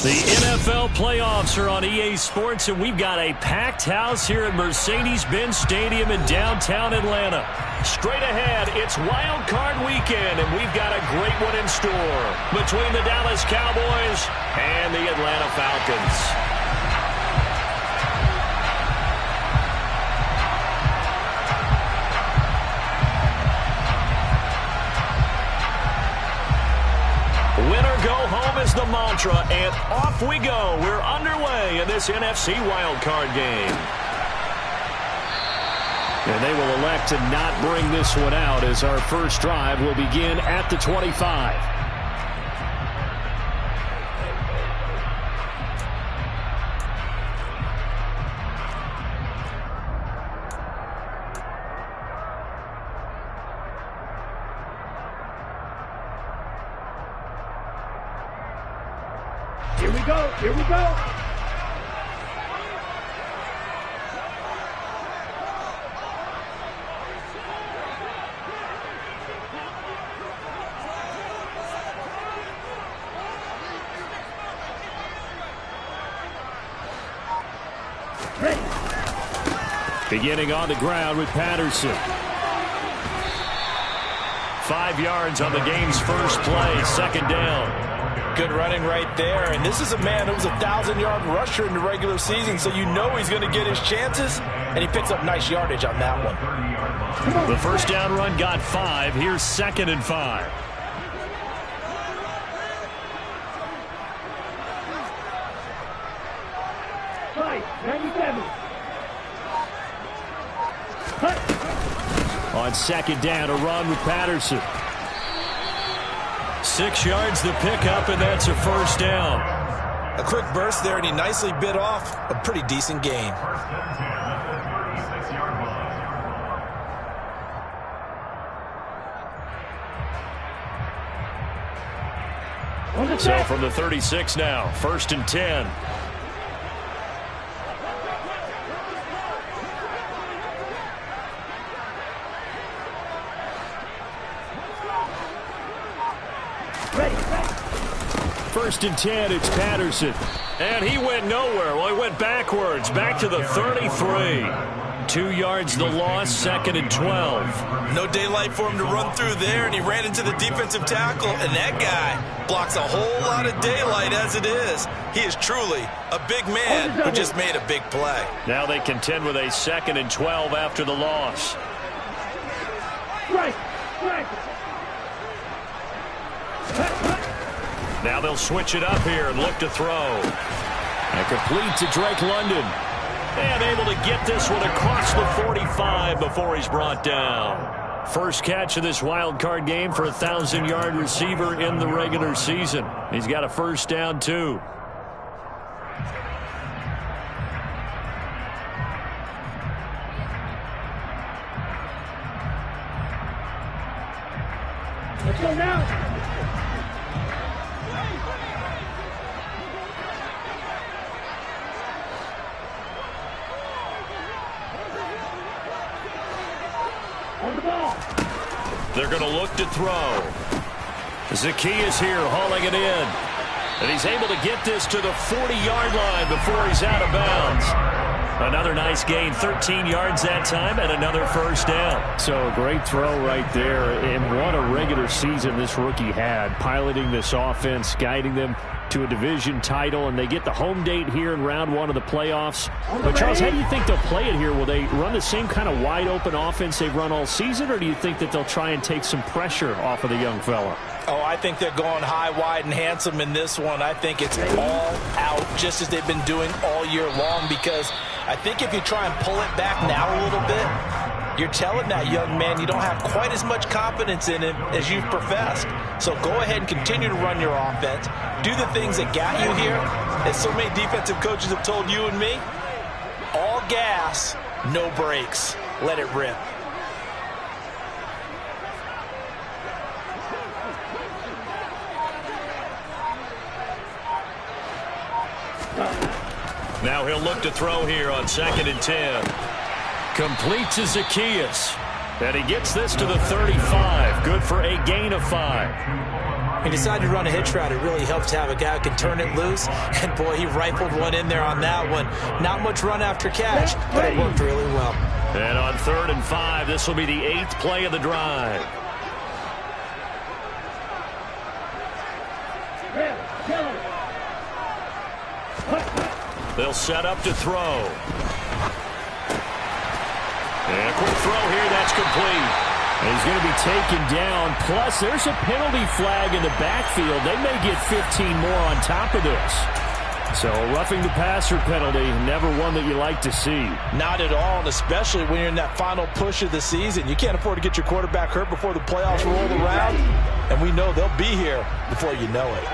The NFL playoffs are on EA Sports, and we've got a packed house here at Mercedes-Benz Stadium in downtown Atlanta. Straight ahead, it's Wild Card Weekend, and we've got a great one in store between the Dallas Cowboys and the Atlanta Falcons. Is the mantra, and off we go. We're underway in this NFC wildcard game. And they will elect to not bring this one out as our first drive will begin at the 25. Here we go. Here we go. Beginning on the ground with Patterson. 5 yards on the game's first play, second down. Good running right there, and this is a man who was a 1,000-yard rusher in the regular season, so you know he's going to get his chances, and he picks up nice yardage on that one. The first down run got 5. Here's 2nd and 5. On 2nd down, a run with Patterson. 6 yards the pickup, and that's a first down. A quick burst there, and he nicely bit off a pretty decent gain. So from the 36 now, 1st and 10. First and 10, it's Patterson. And he went nowhere. Well, he went backwards, back to the 33. 2 yards the loss, 2nd and 12. No daylight for him to run through there, and he ran into the defensive tackle, and that guy blocks a whole lot of daylight as it is. He is truly a big man who just made a big play. Now they contend with a 2nd and 12 after the loss. Now they'll switch it up here and look to throw. And complete to Drake London. And able to get this one across the 45 before he's brought down. First catch of this wild card game for a 1,000-yard receiver in the regular season. He's got a first down, too. Let's go now. They're going to look to throw. Zaccheaus here hauling it in. And he's able to get this to the 40-yard line before he's out of bounds. Another nice gain, 13 yards that time, and another first down. So a great throw right there. And what a regular season this rookie had, piloting this offense, guiding them to a division title, and they get the home date here in round 1 of the playoffs. But, Charles, how do you think they'll play it here? Will they run the same kind of wide-open offense they've run all season, or do you think that they'll try and take some pressure off of the young fella? Oh, I think they're going high, wide, and handsome in this one. I think it's all out, just as they've been doing all year long, because I think if you try and pull it back now a little bit, you're telling that young man you don't have quite as much confidence in him as you've professed. So go ahead and continue to run your offense. Do the things that got you here. As so many defensive coaches have told you and me, all gas, no brakes. Let it rip. Now he'll look to throw here on 2nd and 10. Complete to Zaccheaus. And he gets this to the 35. Good for a gain of 5. He decided to run a hitch route. It really helps to have a guy who can turn it loose. And, boy, he rifled one in there on that one. Not much run after catch, but it worked really well. And on 3rd and 5, this will be the 8th play of the drive. They'll set up to throw. And a quick throw here, that's complete. And he's going to be taken down. Plus, there's a penalty flag in the backfield. They may get 15 more on top of this. So, roughing the passer penalty, never one that you like to see. Not at all, and especially when you're in that final push of the season. You can't afford to get your quarterback hurt before the playoffs roll around. And we know they'll be here before you know it.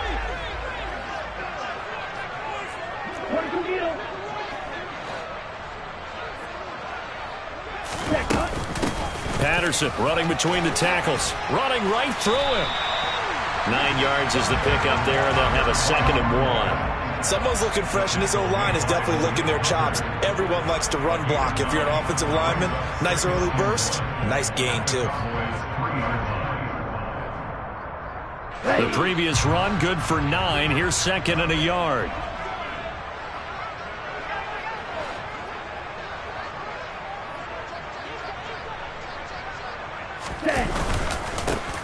Patterson running between the tackles. Running right through him. 9 yards is the pickup there, and they'll have a 2nd and 1. Someone's looking fresh, and this O-line is definitely licking their chops. Everyone likes to run block. If you're an offensive lineman, nice early burst, nice gain, too. The previous run, good for 9. Here's 2nd and a yard.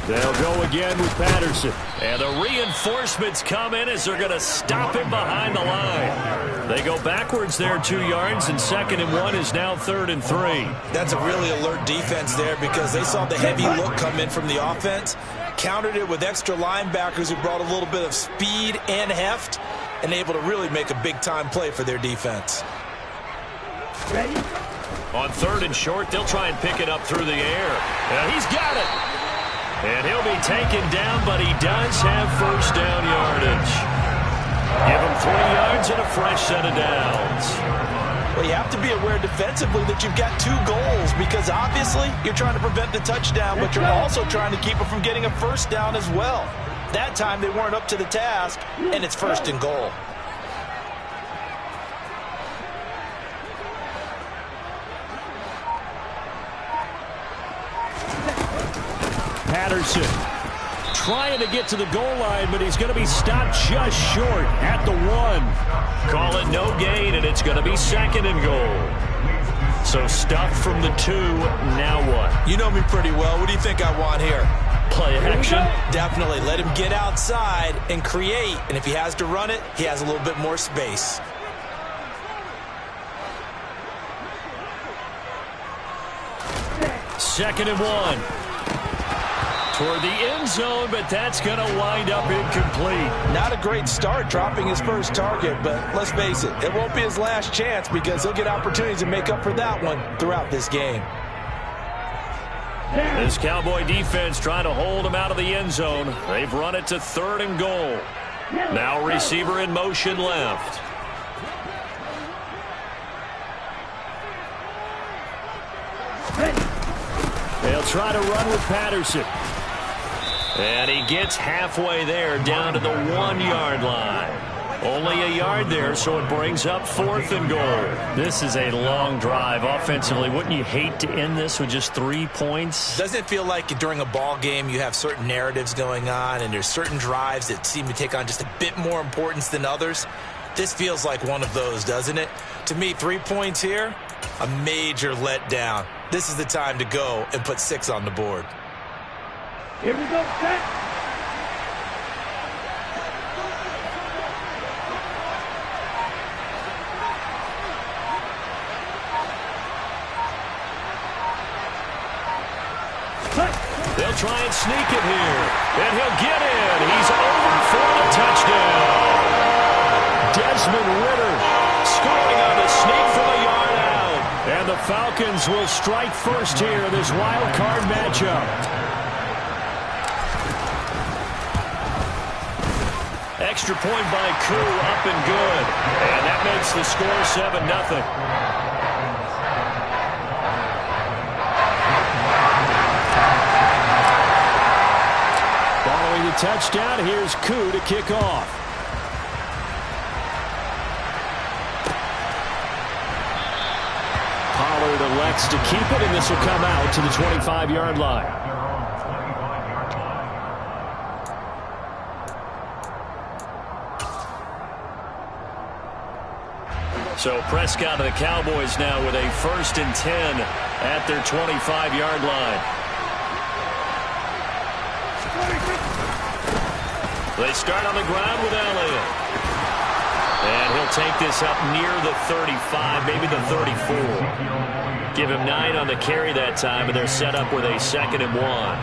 They'll go again with Patterson. And the reinforcements come in as they're going to stop him behind the line. They go backwards there 2 yards, and 2nd and 1 is now 3rd and 3. That's a really alert defense there because they saw the heavy look come in from the offense, countered it with extra linebackers who brought a little bit of speed and heft, and able to really make a big-time play for their defense. Ready? On 3rd and short, they'll try and pick it up through the air. And he's got it. And he'll be taken down, but he does have 1st down yardage. Give him 3 yards and a fresh set of downs. Well, you have to be aware defensively that you've got 2 goals because obviously you're trying to prevent the touchdown, but you're also trying to keep it from getting a 1st down as well. That time they weren't up to the task, and it's 1st and goal. Patterson trying to get to the goal line, but he's going to be stopped just short at the 1. Call it no gain, and it's going to be 2nd and goal. So stuff from the 2, now what? You know me pretty well. What do you think I want here? Play action? Definitely. Let him get outside and create, and if he has to run it, he has a little bit more space. Second and 1. Toward the end zone, but that's going to wind up incomplete. Not a great start dropping his first target, but let's face it, it won't be his last chance because he'll get opportunities to make up for that one throughout this game. This Cowboy defense trying to hold him out of the end zone. They've run it to 3rd and goal. Now receiver in motion left. They'll try to run with Patterson. And he gets halfway there down to the 1-yard line. Only a yard there, so it brings up 4th and goal. This is a long drive offensively. Wouldn't you hate to end this with just 3 points? Doesn't it feel like during a ball game you have certain narratives going on and there's certain drives that seem to take on just a bit more importance than others? This feels like one of those, doesn't it? To me, 3 points here, a major letdown. This is the time to go and put 6 on the board. Here we go, set. They'll try and sneak it here. And he'll get in. He's over for the touchdown. Desmond Ridder Scoring on the sneak from a yard out. and the Falcons will strike first here in this wild card matchup. Extra point by Koo, up and good. And that makes the score 7-0. Following the touchdown, here's Koo to kick off. Pollard elects to keep it, and this will come out to the 25-yard line. So Prescott and the Cowboys now with a 1st and 10 at their 25-yard line. They start on the ground with Elliott. And he'll take this up near the 35, maybe the 34. Give him 9 on the carry that time, and they're set up with a 2nd and 1.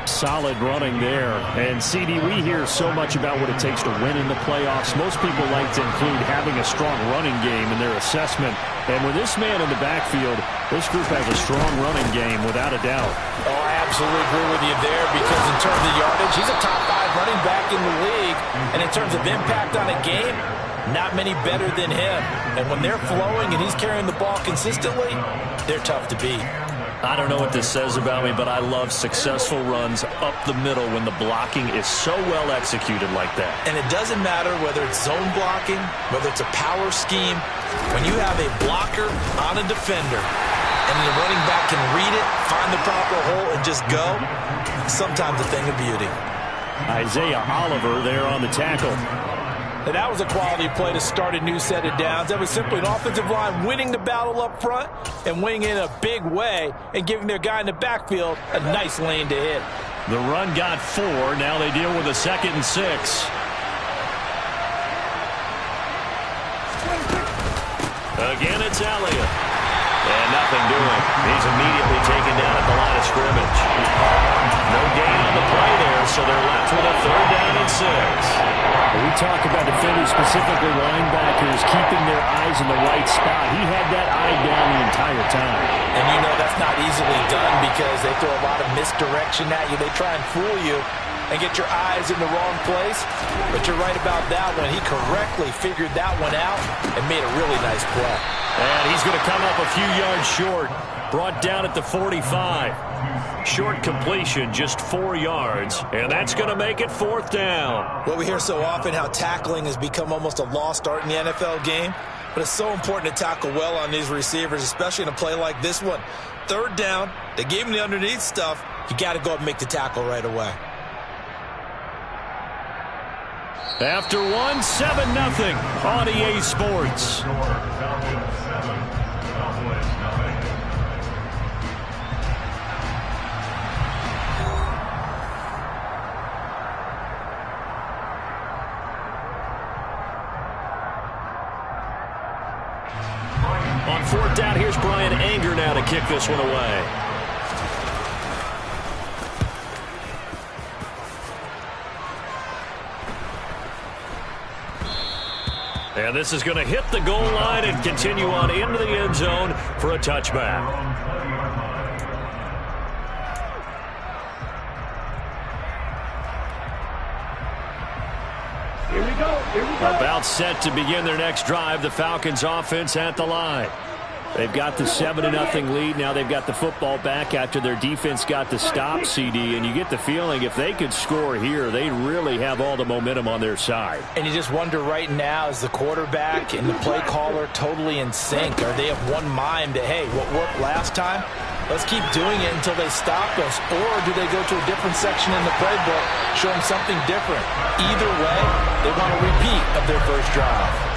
Solid running there. And, CD, we hear so much about what it takes to win in the playoffs. Most people like to include having a strong running game in their assessment. And with this man in the backfield, this group has a strong running game without a doubt. Oh, I absolutely agree with you there because in terms of yardage, he's a top 5 running back in the league. And in terms of impact on a game, not many better than him. And when they're flowing and he's carrying the ball consistently, they're tough to beat. I don't know what this says about me, but I love successful runs up the middle when the blocking is so well executed like that. And it doesn't matter whether it's zone blocking, whether it's a power scheme. When you have a blocker on a defender and the running back can read it, find the proper hole, and just go, sometimes a thing of beauty. Isaiah Oliver there on the tackle. And that was a quality play to start a new set of downs. That was simply an offensive line winning the battle up front and winning in a big way and giving their guy in the backfield a nice lane to hit. The run got 4. Now they deal with a 2nd and 6. Again, it's Elliott. And nothing doing. He's immediately taken down at the line of scrimmage. No gain on the play there, so they're left with a 3rd down and 6. We talk about defenders, specifically linebackers, keeping their eyes in the right spot. He had that eye down the entire time. And you know that's not easily done because they throw a lot of misdirection at you. They try and fool you and get your eyes in the wrong place. But you're right about that one. He correctly figured that one out and made a really nice play. And he's going to come up a few yards short. Brought down at the 45. Short completion, just 4 yards. And that's going to make it 4th down. Well, we hear so often how tackling has become almost a lost art in the NFL game. But it's so important to tackle well on these receivers, especially in a play like this one. 3rd down, they gave him the underneath stuff. You got to go up and make the tackle right away. After 1, 7-0 on EA Sports. On 4th down, here's Brian Anger now to kick this one away. And this is going to hit the goal line and continue on into the end zone for a touchback. Here we go. About set to begin their next drive. The Falcons offense at the line. They've got the 7-0 lead. Now they've got the football back after their defense got the stop, CD. And you get the feeling if they could score here, they really have all the momentum on their side. And you just wonder right now, is the quarterback and the play caller totally in sync? Are they of one mind that, hey, what worked last time? Let's keep doing it until they stop us. Or do they go to a different section in the playbook, show them something different? Either way, they want a repeat of their first drive.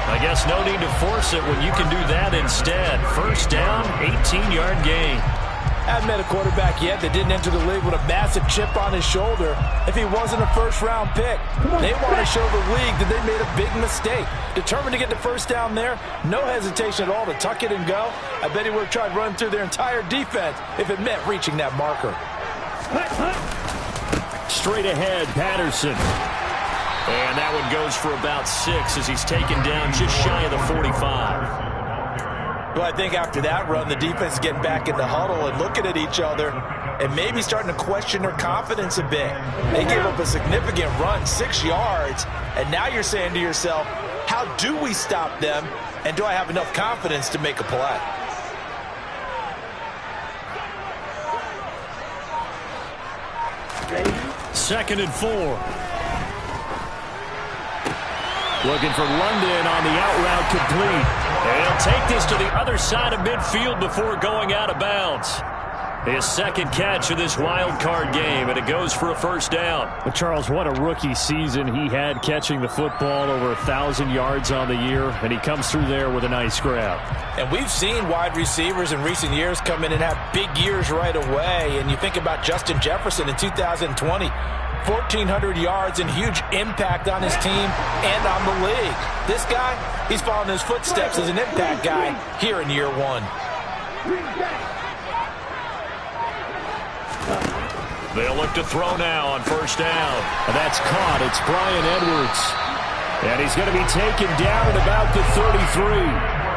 I guess no need to force it when you can do that instead. 1st down, 18-yard gain. I haven't met a quarterback yet that didn't enter the league with a massive chip on his shoulder if he wasn't a first-round pick. They want to show the league that they made a big mistake. Determined to get the 1st down there, no hesitation at all to tuck it and go. I bet he would have tried running through their entire defense if it meant reaching that marker. Straight ahead, Patterson. And that one goes for about 6 as he's taken down just shy of the 45. Well, I think after that run, the defense is getting back in the huddle and looking at each other and maybe starting to question their confidence a bit. They gave up a significant run, 6 yards, and now you're saying to yourself, how do we stop them, and do I have enough confidence to make a play? Second and 4. Looking for London on the out route complete. And he'll take this to the other side of midfield before going out of bounds. His second catch of this wild card game, and it goes for a first down. But Charles, what a rookie season he had, catching the football over 1,000 yards on the year, and he comes through there with a nice grab. And we've seen wide receivers in recent years come in and have big years right away. And you think about Justin Jefferson in 2020, 1,400 yards and huge impact on his team and on the league. This guy, he's following his footsteps as an impact guy here in year one. They'll look to throw now on first down. And that's caught. It's Bryan Edwards. And he's going to be taken down at about the 33.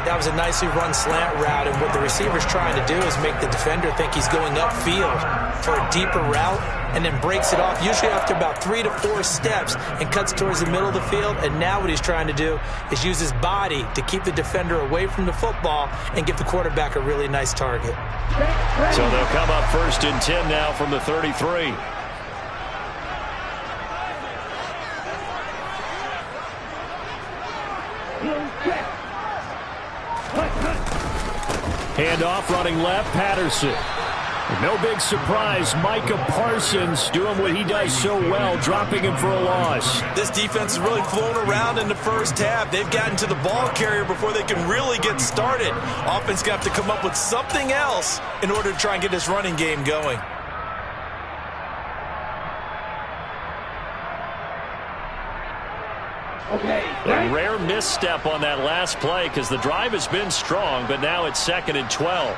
That was a nicely run slant route, and what the receiver's trying to do is make the defender think he's going upfield for a deeper route, and then breaks it off, usually after about 3 to 4 steps, and cuts towards the middle of the field. And now what he's trying to do is use his body to keep the defender away from the football and give the quarterback a really nice target. So they'll come up first and 10 now from the 33. Handoff, running left, Patterson. No big surprise, Micah Parsons doing what he does so well, dropping him for a loss. This defense has really flown around in the first half. They've gotten to the ball carrier before they can really get started. Offense got to come up with something else in order to try and get this running game going. A rare misstep on that last play because the drive has been strong, but now it's 2nd and 12.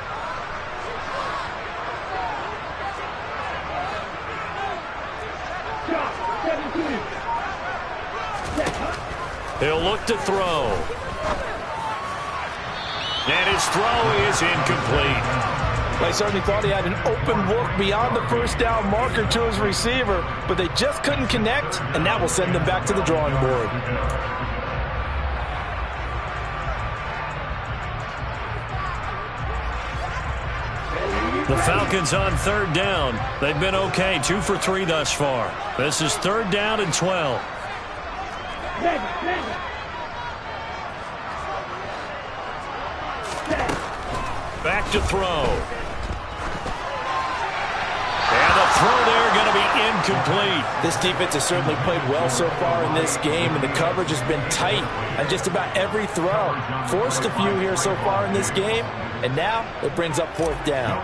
He'll look to throw. And his throw is incomplete. I certainly thought he had an open look beyond the first down marker to his receiver, but they just couldn't connect, and that will send them back to the drawing board. The Falcons on 3rd down. They've been okay, 2 for 3 thus far. This is 3rd down and 12. Back to throw. And the throw there going to be incomplete. This defense has certainly played well so far in this game, and the coverage has been tight on just about every throw. Forced a few here so far in this game, and now it brings up 4th down.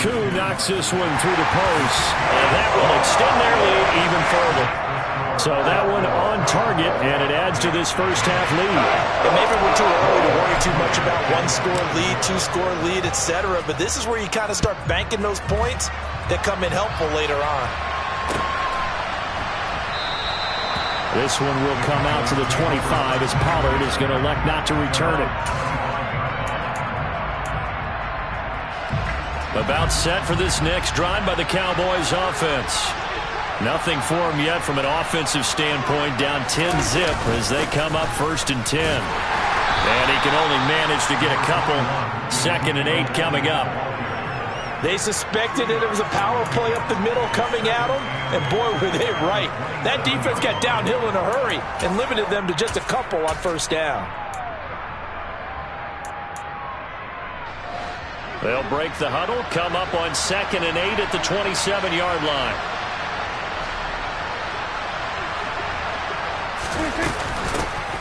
Koo knocks this one through the post. And that will extend their lead even further. So that one on target, and it adds to this first half lead. And maybe we're too early to worry too much about 1-score lead, 2-score lead, etc. But this is where you kind of start banking those points that come in helpful later on. This one will come out to the 25 as Pollard is going to elect not to return it. About set for this next drive by the Cowboys offense. Nothing for him yet from an offensive standpoint, down 10-zip as they come up 1st and 10. And he can only manage to get a couple. 2nd and 8 coming up. They suspected it was a power play up the middle coming at them, and boy, were they right. That defense got downhill in a hurry and limited them to just a couple on 1st down. They'll break the huddle, come up on 2nd and 8 at the 27-yard line.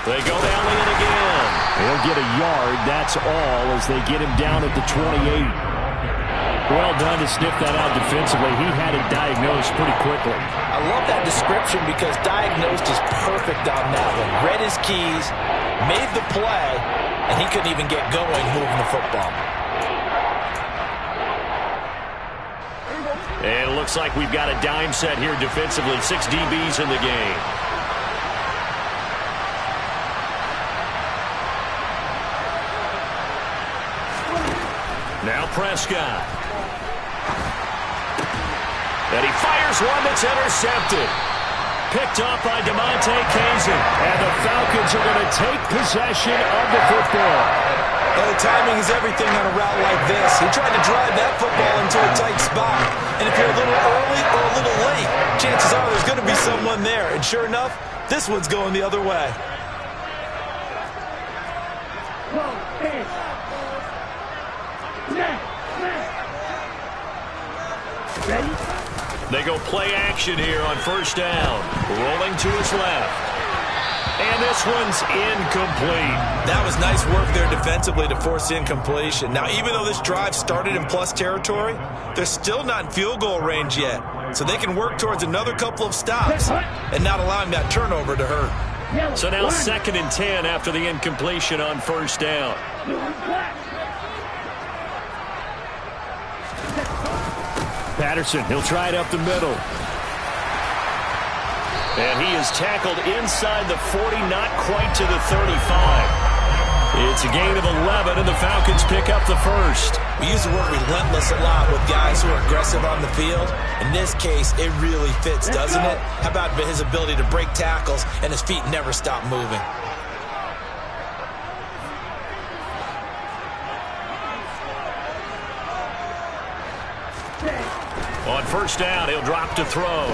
They go Elliott again. They'll get a yard, that's all, as they get him down at the 28. Well done to sniff that out defensively. He had it diagnosed pretty quickly. I love that description because diagnosed is perfect on that one. Read his keys, made the play, and he couldn't even get going moving the football. And it looks like we've got a dime set here defensively. 6 DBs in the game. Now Prescott. And he fires one that's intercepted. Picked off by DeMonte Kazin. And the Falcons are going to take possession of the football. The timing is everything on a route like this. He tried to drive that football into a tight spot. And if you're a little early or a little late, chances are there's going to be someone there. And sure enough, this one's going the other way. Ready? They go play action here on first down. Rolling to his left. And this one's incomplete. That was nice work there defensively to force incompletion. Now, even though this drive started in plus territory, they're still not in field goal range yet. So they can work towards another couple of stops and not allowing that turnover to hurt. So now 2nd and 10 after the incompletion on first down. Patterson, he'll try it up the middle. And he is tackled inside the 40, not quite to the 35. It's a gain of 11, and the Falcons pick up the first. We use the word relentless a lot with guys who are aggressive on the field. In this case, it really fits, doesn't it? How about his ability to break tackles and his feet never stop moving? On first down, he'll drop to throw.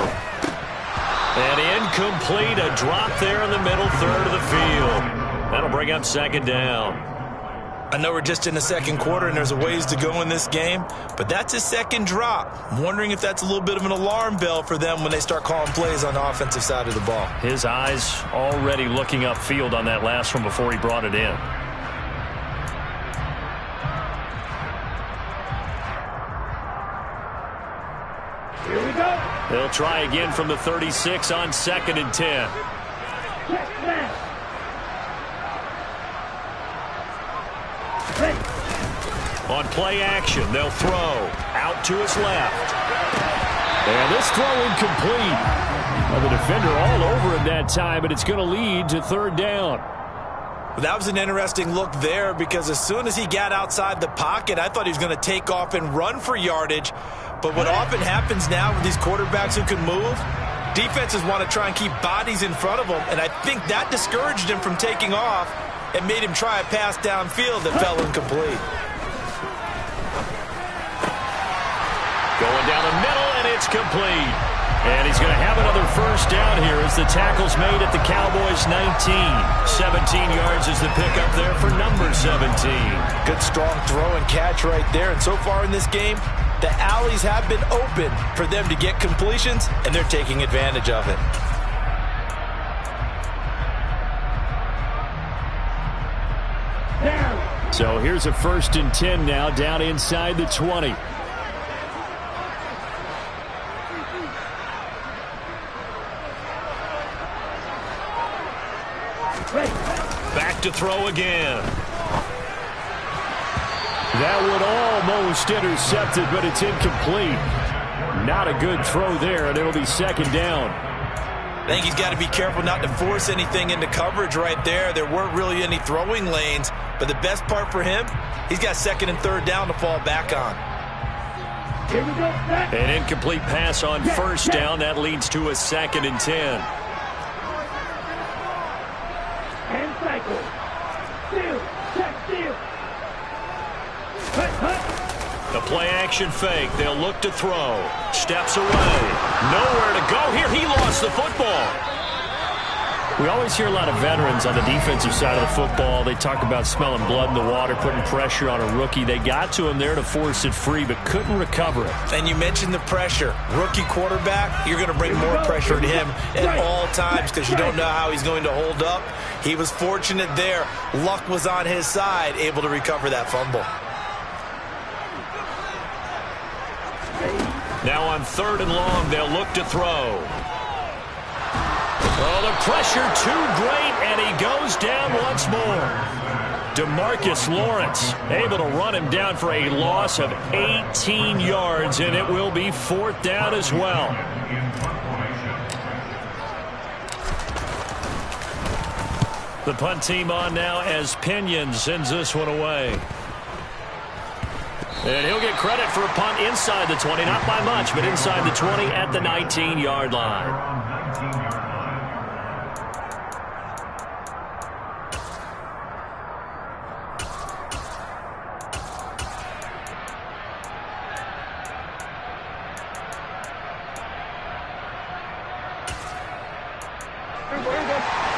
And incomplete, a drop there in the middle third of the field. That'll bring up 2nd down. I know we're just in the 2nd quarter and there's a ways to go in this game, but that's his 2nd drop. I'm wondering if that's a little bit of an alarm bell for them when they start calling plays on the offensive side of the ball. His eyes already looking upfield on that last one before he brought it in. Here we go. They'll try again from the 36 on 2nd and 10. On play action, they'll throw out to his left. And this throw incomplete. Well, the defender all over him that time, but it's going to lead to 3rd down. Well, that was an interesting look there because as soon as he got outside the pocket, I thought he was going to take off and run for yardage. But what often happens now with these quarterbacks who can move, defenses want to try and keep bodies in front of them, and I think that discouraged him from taking off and made him try a pass downfield that fell incomplete. Going down the middle, and it's complete. And he's going to have another first down here as the tackle's made at the Cowboys' 19. 17 yards is the pickup there for number 17. Good strong throw and catch right there. And so far in this game, the alleys have been open for them to get completions, and they're taking advantage of it. So here's a 1st and 10 now down inside the 20. Back to throw again. That one almost intercepted, but it's incomplete. Not a good throw there, and it'll be 2nd down. I think he's got to be careful not to force anything into coverage right there. There weren't really any throwing lanes, but the best part for him, he's got 2nd and 3rd down to fall back on. Here we go. An incomplete pass on first down. That leads to a 2nd and 10. And cycle. Steal. Check steal. The play action fake. They'll look to throw. Steps away. Nowhere to go here. He lost the football. We always hear a lot of veterans on the defensive side of the football. They talk about smelling blood in the water, putting pressure on a rookie. They got to him there to force it free, but couldn't recover it. And you mentioned the pressure. Rookie quarterback, you're going to bring more pressure to him at all times because you don't know how he's going to hold up. He was fortunate there. Luck was on his side, able to recover that fumble. Now on 3rd and long, they'll look to throw. Oh, the pressure too great, and he goes down once more. DeMarcus Lawrence able to run him down for a loss of 18 yards, and it will be 4th down as well. The punt team on now as Pinion sends this one away. And he'll get credit for a punt inside the 20, not by much, but inside the 20 at the 19-yard line.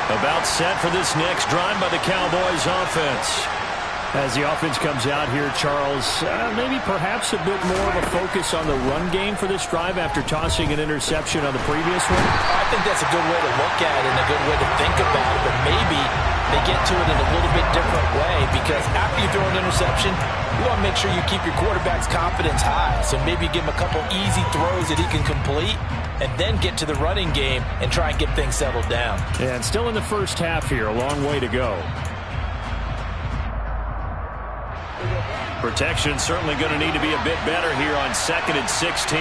About set for this next drive by the Cowboys offense. As the offense comes out here, Charles, maybe perhaps a bit more of a focus on the run game for this drive after tossing an interception on the previous one? I think that's a good way to look at it and a good way to think about it, but maybe they get to it in a little bit different way, because after you throw an interception, you want to make sure you keep your quarterback's confidence high. So maybe give him a couple easy throws that he can complete and then get to the running game and try and get things settled down. And still in the first half here, a long way to go. Protection certainly going to need to be a bit better here on 2nd and 16.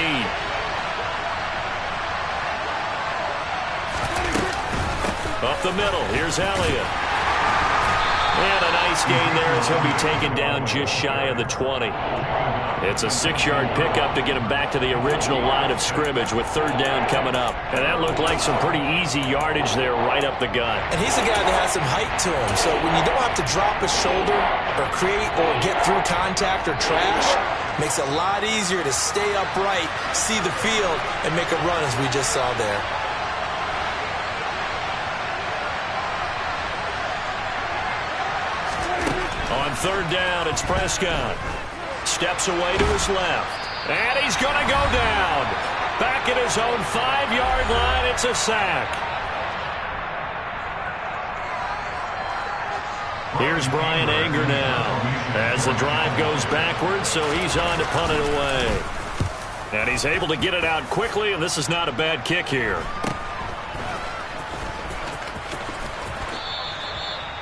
Up the middle, here's Elliott. And a nice gain there as he'll be taken down just shy of the 20. It's a 6-yard pickup to get him back to the original line of scrimmage with 3rd down coming up. And that looked like some pretty easy yardage there right up the gut. And he's a guy that has some height to him, so when you don't have to drop a shoulder or create or get through contact or trash, makes it a lot easier to stay upright, see the field, and make a run as we just saw there. On 3rd down, it's Prescott. Steps away to his left. And he's going to go down. Back at his own 5-yard line, it's a sack. Here's Brian Anger now as the drive goes backwards, so he's on to punt it away. And he's able to get it out quickly, and this is not a bad kick here.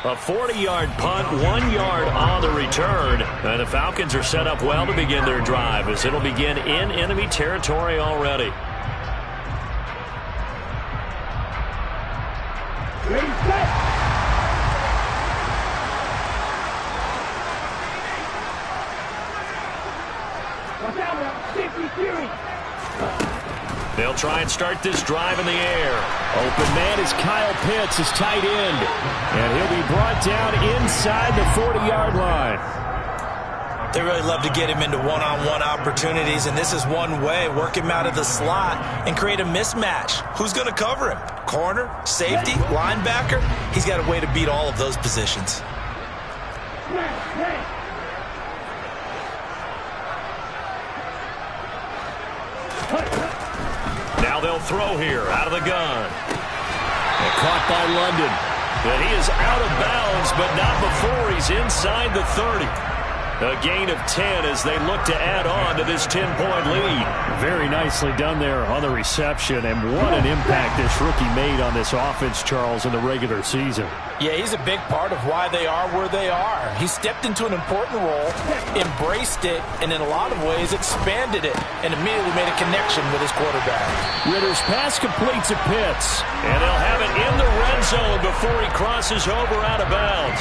A 40-yard punt, 1 yard on the return. And the Falcons are set up well to begin their drive as it'll begin in enemy territory already. Ready, set. Watch out now. 50 Fury. They'll try and start this drive in the air. Open man is Kyle Pitts, his tight end. And he'll be brought down inside the 40-yard line. They really love to get him into one-on-one opportunities, and this is one way. Work him out of the slot and create a mismatch. Who's going to cover him? Corner, safety, linebacker? He's got a way to beat all of those positions. Now they'll throw here out of the gun. And caught by London. And he is out of bounds, but not before he's inside the 30. A gain of 10 as they look to add on to this 10-point lead. Very nicely done there on the reception, and what an impact this rookie made on this offense, Charles, in the regular season. Yeah, he's a big part of why they are where they are. He stepped into an important role, embraced it, and in a lot of ways expanded it, and immediately made a connection with his quarterback. Ritter's pass complete to Pitts, and they'll have it in the red zone before he crosses over out of bounds.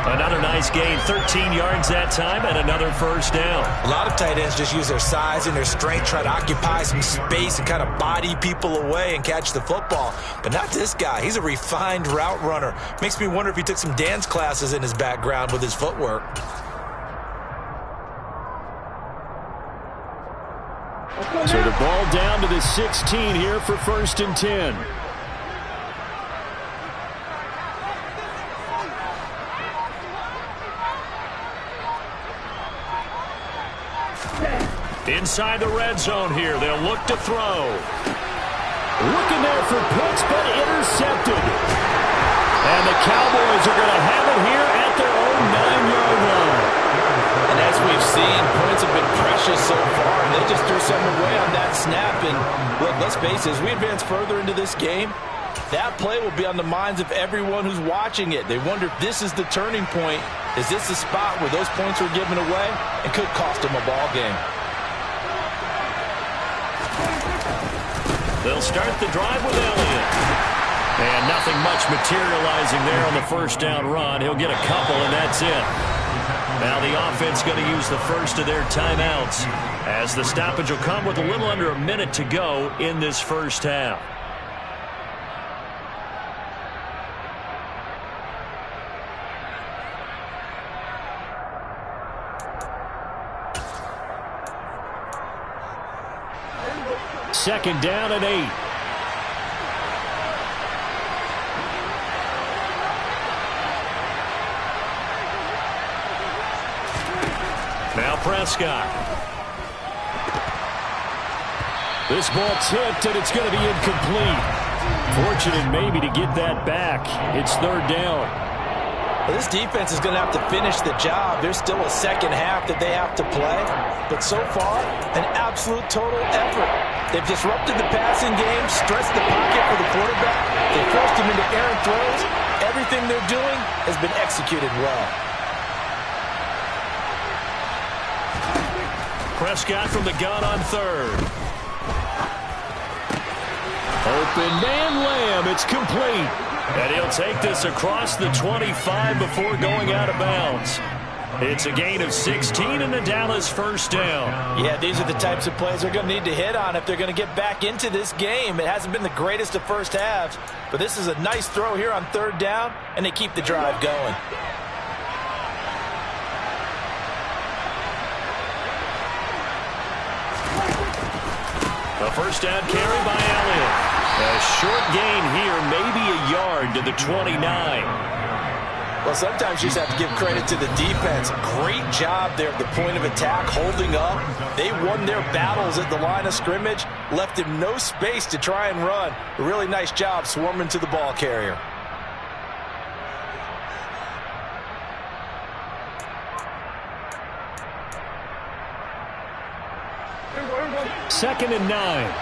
Another nice gain, 13 yards that time, and another first down. A lot of tight ends just use their size and their strength, try to occupy some space and kind of body people away and catch the football. But not this guy. He's a refined route runner. Makes me wonder if he took some dance classes in his background with his footwork. So the ball down to the 16 here for 1st and 10. Inside the red zone here, they'll look to throw. Looking there for Pitts, but intercepted. And the Cowboys are going to have it here at their own 9-yard line. And as we've seen, points have been precious so far, and they just threw something away on that snap. And look, let's face it, as we advance further into this game, that play will be on the minds of everyone who's watching it. They wonder if this is the turning point. Is this the spot where those points were given away and could cost them a ball game? They'll start the drive with Elliott. And nothing much materializing there on the first down run. He'll get a couple, and that's it. Now the offense going to use the first of their timeouts as the stoppage will come with a little under a minute to go in this first half. Second down and 8. Prescott. This ball tipped, and it's going to be incomplete. Fortunate maybe to get that back. It's third down. Well, this defense is going to have to finish the job. There's still a second half that they have to play. But so far, an absolute total effort. They've disrupted the passing game, stressed the pocket for the quarterback. They forced him into errant throws. Everything they're doing has been executed well. Prescott from the gun on third. Open man Lamb. It's complete. And he'll take this across the 25 before going out of bounds. It's a gain of 16 and a Dallas first down. Yeah, these are the types of plays they're going to need to hit on if they're going to get back into this game. It hasn't been the greatest of first halves, but this is a nice throw here on third down, and they keep the drive going. The first down carry by Elliott. A short gain here, maybe a yard to the 29. Well, sometimes you just have to give credit to the defense. Great job there at the point of attack, holding up. They won their battles at the line of scrimmage, left him no space to try and run. A really nice job swarming to the ball carrier. Second and 9.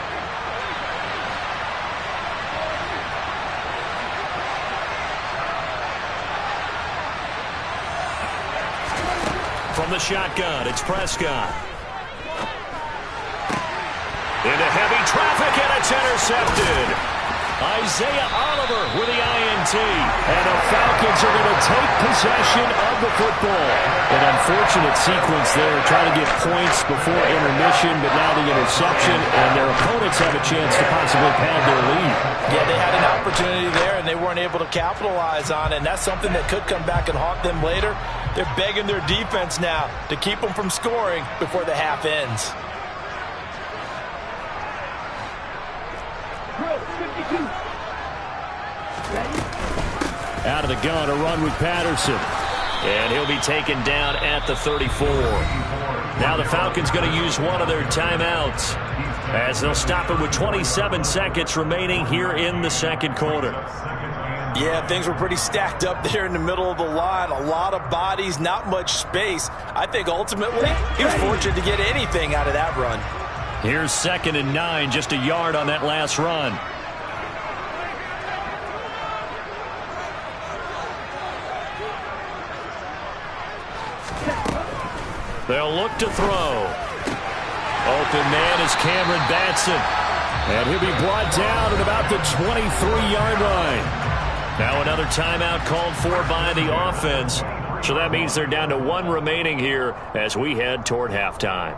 From the shotgun, it's Prescott. Into heavy traffic, and it's intercepted. Isaiah Oliver with the INT. And the Falcons are going to take possession of the football. An unfortunate sequence there, trying to get points before intermission, but now the interception, and their opponents have a chance to possibly pad their lead. Yeah, they had an opportunity there, and they weren't able to capitalize on it, and that's something that could come back and haunt them later. They're begging their defense now to keep them from scoring before the half ends. Out of the gun, a run with Patterson. And he'll be taken down at the 34. Now the Falcons going to use one of their timeouts as they'll stop it with 27 seconds remaining here in the second quarter. Yeah, things were pretty stacked up there in the middle of the line. A lot of bodies, not much space. I think ultimately he was fortunate to get anything out of that run. Here's second and 9, just a yard on that last run. They'll look to throw. Open man is Cameron Batson. And he'll be brought down at about the 23-yard line. Now another timeout called for by the offense. So that means they're down to one remaining here as we head toward halftime.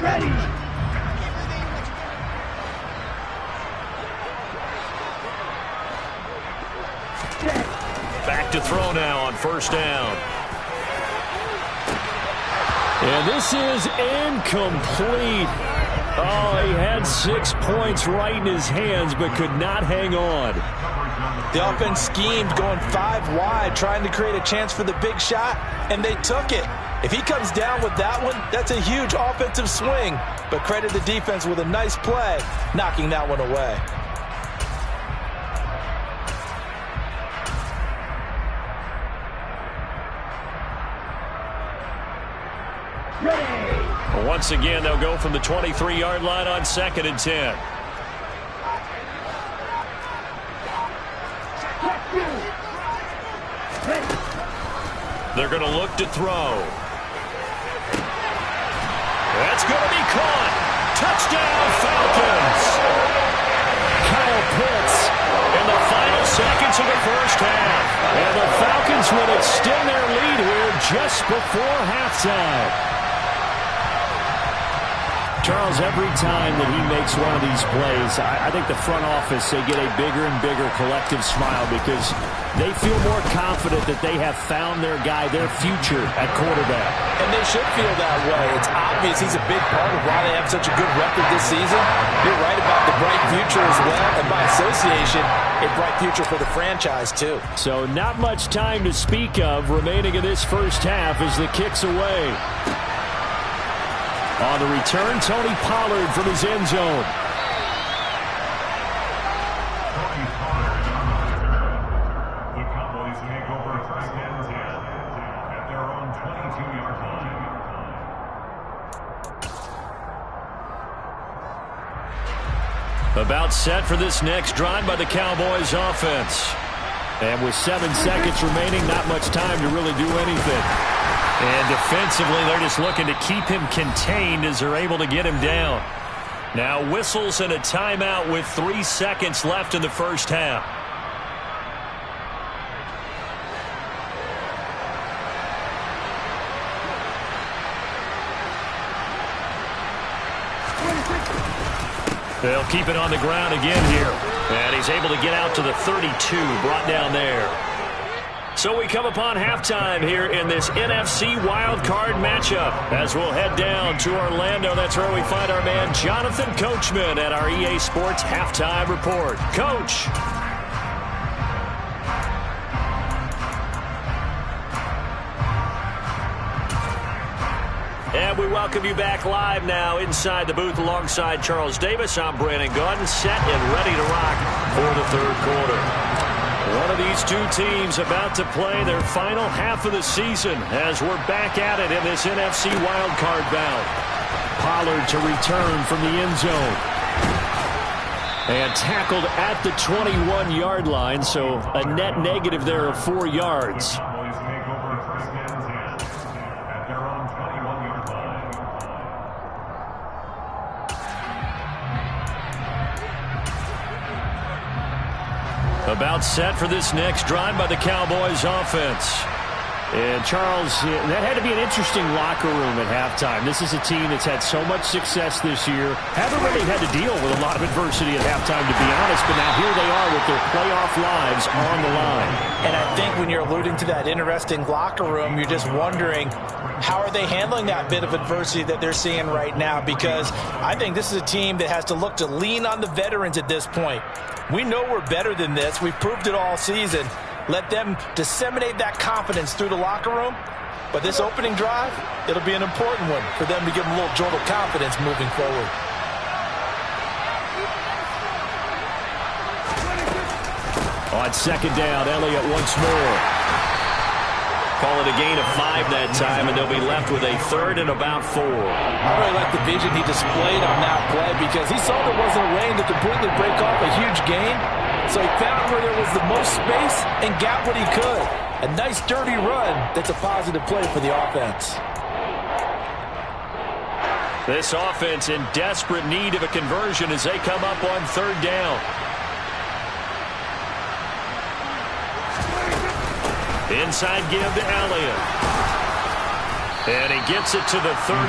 Ready. Back to throw now on first down. And this is incomplete. Oh, he had 6 points right in his hands, but could not hang on. The offense schemed, going 5 wide, trying to create a chance for the big shot, and they took it. If he comes down with that one, that's a huge offensive swing. But credit the defense with a nice play, knocking that one away. Once again, they'll go from the 23-yard line on second and 10. They're going to look to throw. That's going to be caught. Touchdown, Falcons. Kyle Pitts In the final seconds of the first half. And the Falcons will extend their lead here just before halftime. Charles, every time that he makes one of these plays, I think the front office, they get a bigger and bigger collective smile because they feel more confident that they have found their guy, their future at quarterback. And they should feel that way. It's obvious he's a big part of why they have such a good record this season. You're right about the bright future as well, and by association, a bright future for the franchise too. So not much time to speak of remaining in this first half as the kick's away. On the return, Tony Pollard from his end zone. The Cowboys take over first and 10 at their own 22-yard line. About set for this next drive by the Cowboys offense. And with 7 seconds remaining, not much time to really do anything. And defensively, they're just looking to keep him contained as they're able to get him down. Now whistles and a timeout with 3 seconds left in the first half. They'll keep it on the ground again here. And he's able to get out to the 32, brought down there. So we come upon halftime here in this NFC wildcard matchup. As we'll head down to Orlando, that's where we find our man Jonathan Coachman at our EA Sports Halftime Report. Coach. And we welcome you back live now inside the booth alongside Charles Davis. I'm Brandon Gaudin, set and ready to rock for the third quarter. One of these two teams about to play their final half of the season as we're back at it in this NFC wildcard bout. Pollard to return from the end zone. And tackled at the 21-yard line, so a net negative there of 4 yards. Cowboys take over first and 10 at their own 21-yard line. About set for this next drive by the Cowboys offense. And Charles, that had to be an interesting locker room at halftime. This is a team that's had so much success this year. Haven't really had to deal with a lot of adversity at halftime, to be honest, but now here they are with their playoff lives on the line. And I think when you're alluding to that interesting locker room, you're just wondering, how are they handling that bit of adversity that they're seeing right now? Because I think this is a team that has to look to lean on the veterans at this point. We know we're better than this. We've proved it all season. Let them disseminate that confidence through the locker room. But this opening drive, it'll be an important one for them to give them a little jolt of confidence moving forward. On second down, Elliott once more. Call it a gain of 5 that time, and they'll be left with a third and about 4. I really like the vision he displayed on that play because he saw there wasn't a lane to completely break off a huge gain. So he found where there was the most space and got what he could. A nice dirty run that's a positive play for the offense. This offense in desperate need of a conversion as they come up on third down. Inside give to Elliott. And he gets it to the 34.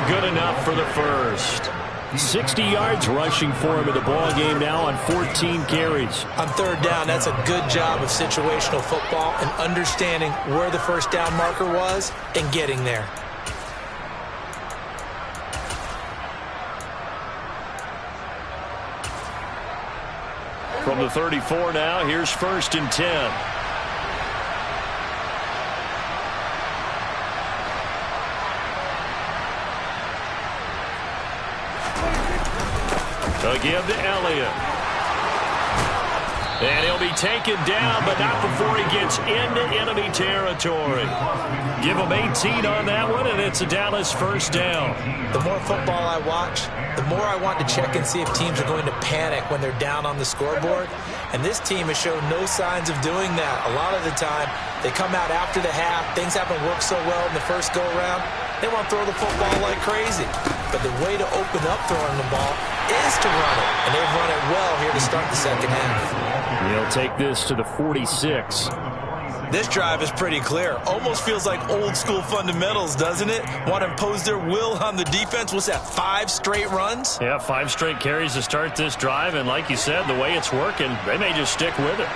Good enough for the first. 60 yards rushing for him in the ball game now on 14 carries. On third down, that's a good job of situational football and understanding where the first down marker was and getting there. From the 34 now, here's first and 10. To give to Elliott. And he'll be taken down, but not before he gets into enemy territory. Give him 18 on that one, and it's a Dallas first down. The more football I watch, the more I want to check and see if teams are going to panic when they're down on the scoreboard. And this team has shown no signs of doing that. A lot of the time, they come out after the half. Things haven't worked so well in the first go-around. They want to throw the football like crazy. But the way to open up throwing the ball is to run it. And they've run it well here to start the second half. He'll take this to the 46. This drive is pretty clear. Almost feels like old school fundamentals, doesn't it? Want to impose their will on the defense. What's that, 5 straight runs? Yeah, 5 straight carries to start this drive. And like you said, the way it's working, they may just stick with it.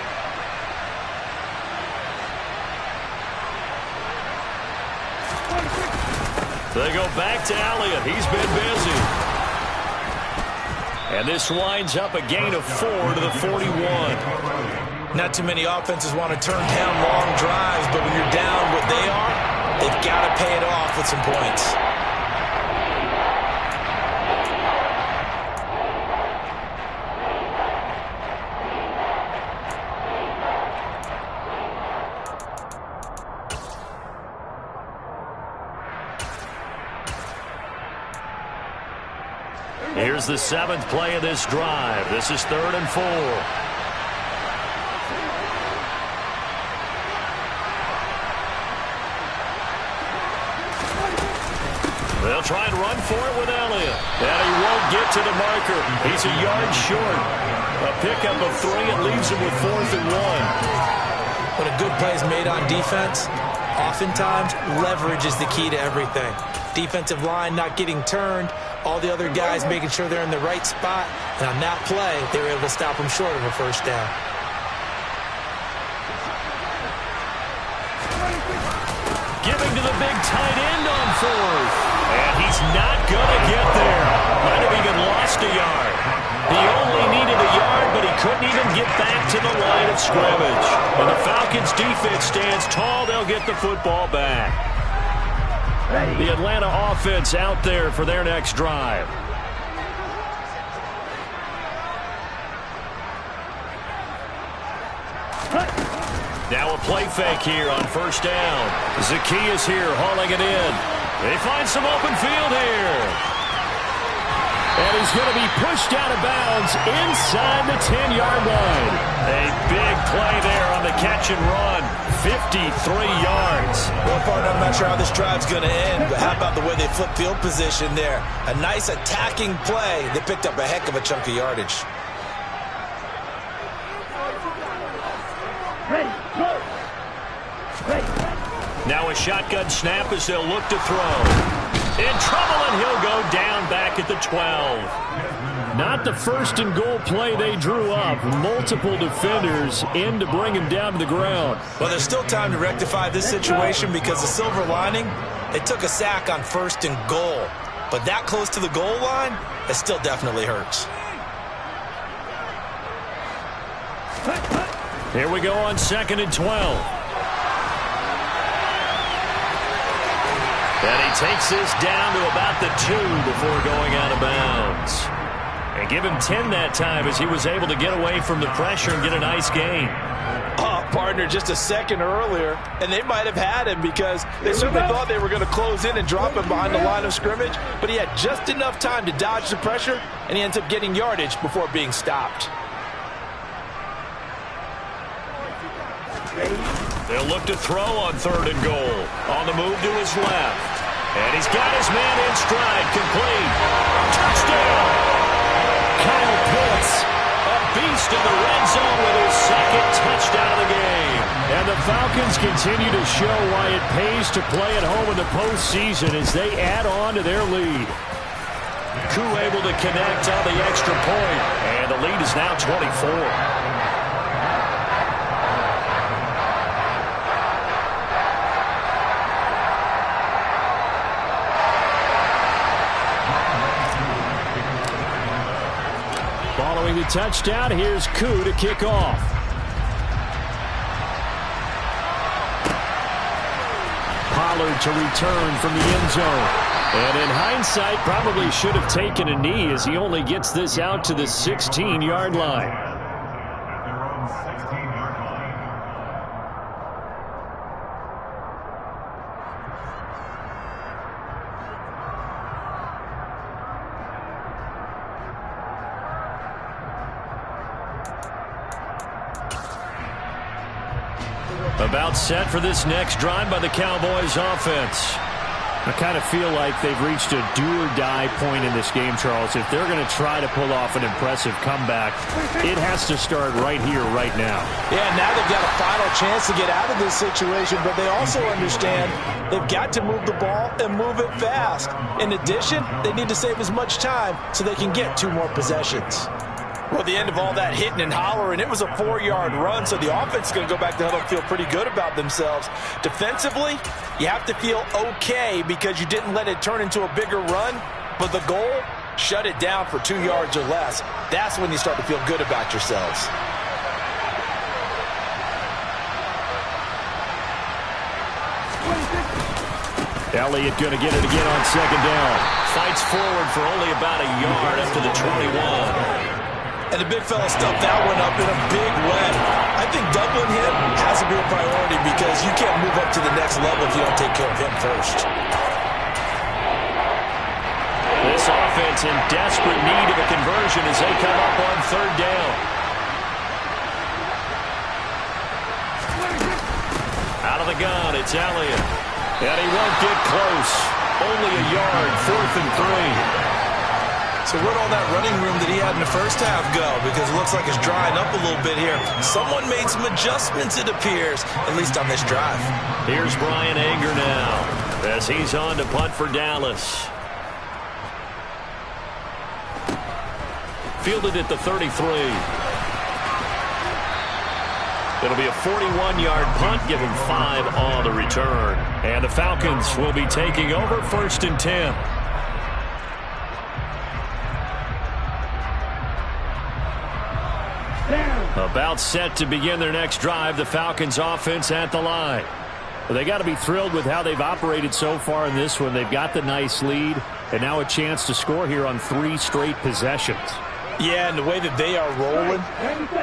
They go back to Elliott. He's been busy. And this winds up a gain of 4 to the 41. Not too many offenses want to turn down long drives, but when you're down what they are, they've got to pay it off with some points. Here's the 7th play of this drive. This is 3rd and 4. They'll try and run for it with Elliott. And he won't get to the marker. He's a yard short. A pickup of 3. It leaves him with 4th and 1. When a good play is made on defense, oftentimes leverage is the key to everything. Defensive line not getting turned, all the other guys making sure they're in the right spot. And on that play, they were able to stop them short of a first down. Giving to the big tight end on 4th. And he's not going to get there. Might have even lost a yard. He only needed a yard, but he couldn't even get back to the line of scrimmage. And the Falcons' defense stands tall. They'll get the football back. The Atlanta offense out there for their next drive. Now a play fake here on 1st down. Zaccheaus here hauling it in. They find some open field here. And he's going to be pushed out of bounds inside the 10-yard line. A big play there on the catch and run. 53 yards. Well, partner, I'm not sure how this drive's going to end, but how about the way they flip field position there? A nice attacking play. They picked up a heck of a chunk of yardage. Ready, go. Ready. Now a shotgun snap as they'll look to throw. In trouble, and he'll go down back at the 12. Not the 1st and goal play they drew up. Multiple defenders in to bring him down to the ground. Well, there's still time to rectify this situation because the silver lining, they took a sack on 1st and goal. But that close to the goal line, it still definitely hurts. Here we go on 2nd and 12. And he takes this down to about the 2 before going out of bounds. And give him 10 that time as he was able to get away from the pressure and get a nice gain. Oh, partner, just a second earlier, and they might have had him because they certainly thought they were going to close in and drop him behind the line of scrimmage, but he had just enough time to dodge the pressure, and he ends up getting yardage before being stopped. They'll look to throw on 3rd and goal. On the move to his left. And he's got his man in stride. Complete. Touchdown! Kyle Pitts, a beast in the red zone with his 2nd touchdown of the game. And the Falcons continue to show why it pays to play at home in the postseason as they add on to their lead. Koo able to connect on the extra point. And the lead is now 24. Following the touchdown, here's Koo to kick off. Pollard to return from the end zone. And in hindsight, probably should have taken a knee as he only gets this out to the 16-yard line. At their own 16-yard line. About set for this next drive by the Cowboys offense. I kind of feel like they've reached a do-or-die point in this game, Charles. If they're going to try to pull off an impressive comeback, it has to start right here, right now. Yeah, now they've got a final chance to get out of this situation, but they also understand they've got to move the ball and move it fast. In addition, they need to save as much time so they can get 2 more possessions. Well, at the end of all that hitting and hollering, it was a 4-yard run, so the offense is going to go back to huddle and feel pretty good about themselves. Defensively, you have to feel okay because you didn't let it turn into a bigger run, but the goal, shut it down for 2 yards or less. That's when you start to feel good about yourselves. Elliott going to get it again on 2nd down. Fights forward for only about a yard after the 21. And the big fella stuffed that one up in a big way. I think doubling him has to be a priority because you can't move up to the next level if you don't take care of him first. This offense in desperate need of a conversion as they come up on 3rd down. Out of the gun, it's Elliott. And he won't get close. Only a yard, 4th and 3. So where'd all that running room that he had in the first half go? Because it looks like it's drying up a little bit here. Someone made some adjustments, it appears, at least on this drive. Here's Bryan Anger now as he's on to punt for Dallas. Fielded at the 33. It'll be a 41-yard punt, give him 5 on the return. And the Falcons will be taking over 1st and 10. About set to begin their next drive, the Falcons offense at the line. Well, they got to be thrilled with how they've operated so far in this one. They've got the nice lead, and now a chance to score here on 3 straight possessions. Yeah, and the way that they are rolling,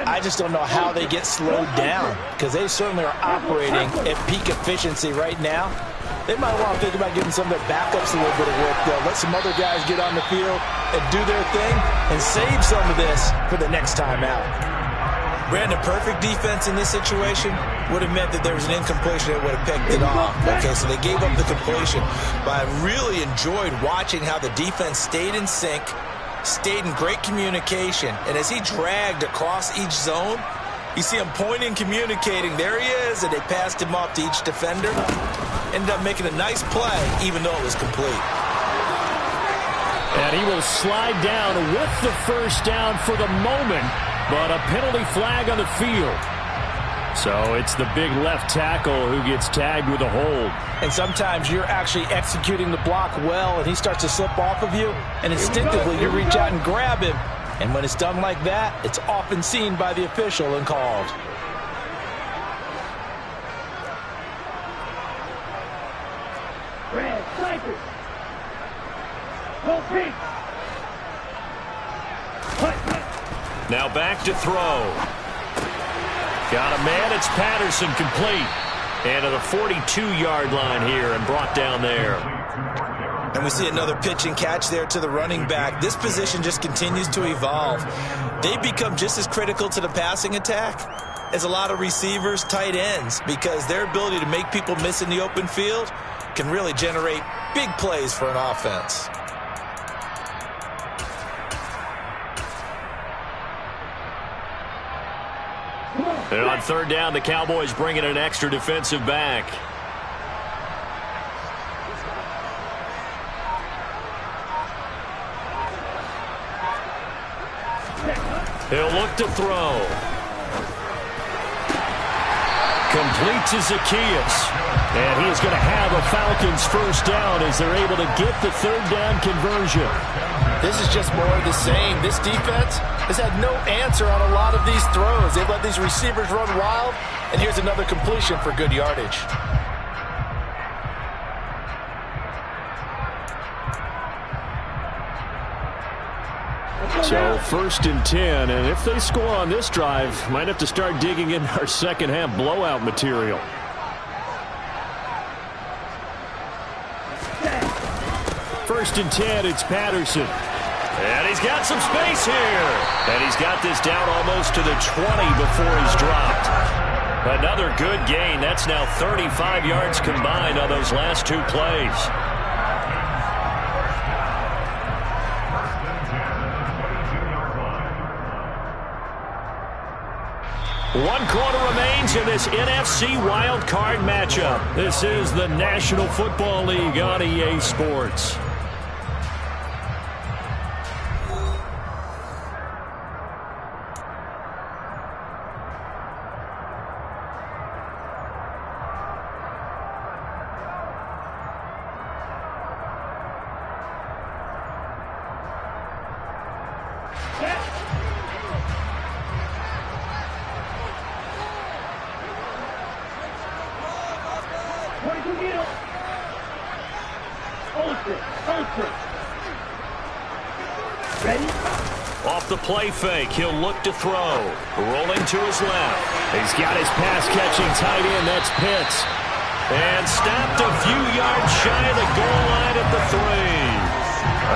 I just don't know how they get slowed down because they certainly are operating at peak efficiency right now. They might want to think about giving some of their backups a little bit of work, though. Let some other guys get on the field and do their thing and save some of this for the next time out. Brandon, perfect defense in this situation would have meant that there was an incompletion that would have picked it off. Okay, so they gave up the completion. But I really enjoyed watching how the defense stayed in sync, stayed in great communication. And as he dragged across each zone, you see him pointing, communicating. There he is, and they passed him off to each defender. Ended up making a nice play, even though it was complete. And he will slide down with the 1st down for the moment. But a penalty flag on the field. So it's the big left tackle who gets tagged with a hold. And sometimes you're actually executing the block well, and he starts to slip off of you, and instinctively you reach out and grab him. And when it's done like that, it's often seen by the official and called. Red, sniper. Go pink. Now back to throw. Got a man, it's Patterson, complete. And to the 42-yard line here and brought down there. And we see another pitch and catch there to the running back. This position just continues to evolve. They become just as critical to the passing attack as a lot of receivers, tight ends, because their ability to make people miss in the open field can really generate big plays for an offense. And on 3rd down, the Cowboys bring in an extra defensive back. He'll look to throw. Complete to Zaccheaus. And he is going to have a Falcons 1st down as they're able to get the 3rd down conversion. This is just more of the same. This defense has had no answer on a lot of these throws. They've let these receivers run wild, and here's another completion for good yardage. So 1st and 10, and if they score on this drive, might have to start digging in our second half blowout material. First and 10, it's Patterson. And he's got some space here. And he's got this down almost to the 20 before he's dropped. Another good gain. That's now 35 yards combined on those last 2 plays. 1 quarter remains in this NFC Wild Card matchup. This is the National Football League on EA Sports. Off the play fake, he'll look to throw. Rolling to his left. He's got his pass-catching tight end. That's Pitts. And stopped a few yards shy of the goal line at the 3.